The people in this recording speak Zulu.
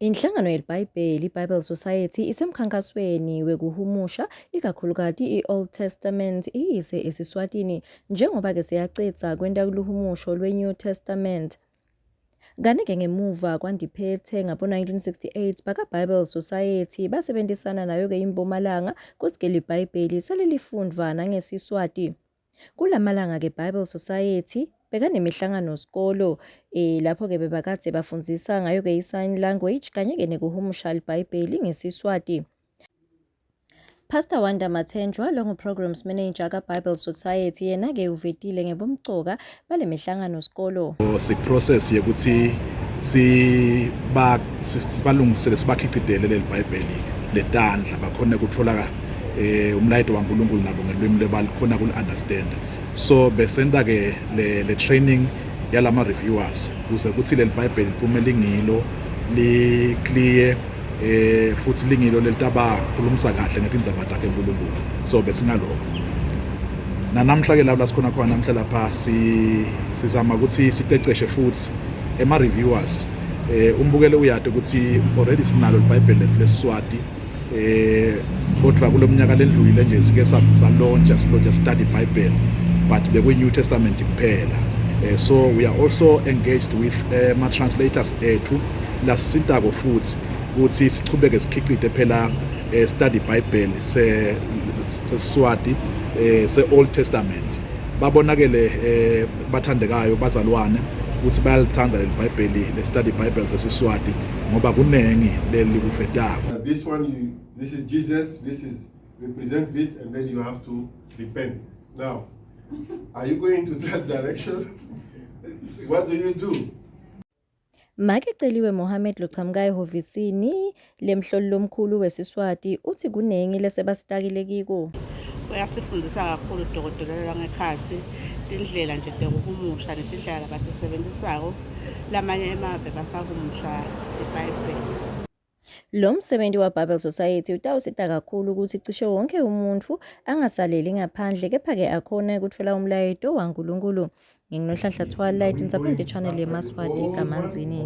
Inhlangano yeBhayibheli, iBible Society, isemkhankasweni wekuhumusha ikakhulukazi i-Old Testament iyise esiSwatini njengoba-ke siyacitsa kwenta luhumusho lwe-New Testament. Kanike ngemuva kwandiphethe ngabo-1968 baka-Bible Society basebenzisana nayo-ke iMpumalanga kutsi-ke libhayibheli selilifundvwa nangeSiswati. Kulamalanga-ke Bible Society bekanemihlangano skolo lapho-ke bebakadze bafundzisa ngayo-ke i-sign language kanye-ke nekuhumusha libhayibheli ngeSiswati. Pastor Wanda Mathenjwa longu-Programs Manager ka-Bible Society yena-ke uvetile ngebumcoka bale mihlangano skolo. Process yekuthi sibalungisele sibakhicitele leli bhayibheli letandla bakhona ukuthola umlayito waNkulunkulu nabo ngelimi lebalikhona kuli-understand. So besenta ke le training yalama reviewers ukuze kuthi leli bhayibheli kume lingilo li clear futhi lingilo lelitaba khulumisa kahle ngetindzaba takhe uNkulunkulu. So besingaloko namhla ke lapha sikhona khona namhla lapha sizama ukuthi siceceshe futhi ema reviewers umbukele uyade ukuthi already sinalo iBhayibheli leSiswati kodwa kulomnyaka ledlule nje sike salonja study iBhayibheli but bekwe New Testament kuphela. So we are also engaged with ma translators ethu lasintako futhi ukuthi sichubeke sikhicite phela study iBhayibheli seSiswati se-Old Testament. Babonakele bathandekayo bazalwane ukuthi bayalithanda leli Bhayibheli le-study Bible seSiswati ngoba kunengi leli kufetako. This is Jesus, we present this, and then you have to repent. Now, are you going to that direction? What do you do? Make celiwe Mohammed Luchamka ehhovisini lemhloli lomkhulu weSiswati uthi kunengi lesebasitakile kiko. Uyasifundisa kakhulu udokotela langekhathi indlela nje yokuhumusha netindlela abasebenzisako lamanye emave basahumusha iBhayibheli. Lo msebenzi wa-Bible Society utawusita kakhulu ukuthi cishe wonke umuntu angasaleli ngaphandle kepha-ke akhone ukutfola umlayito waNkulunkulu. Nginohlanhla Twilight, Ntsapho Channel yeMaswati kaManzini.